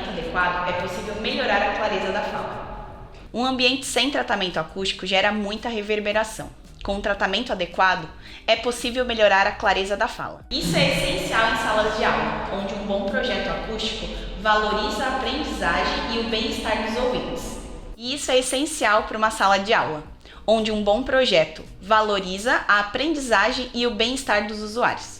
tratamento adequado, é possível melhorar a clareza da fala. Um ambiente sem tratamento acústico gera muita reverberação. Com um tratamento adequado, é possível melhorar a clareza da fala. Isso é essencial em salas de aula, onde um bom projeto acústico valoriza a aprendizagem e o bem-estar dos ouvintes. E isso é essencial para uma sala de aula, onde um bom projeto valoriza a aprendizagem e o bem-estar dos usuários.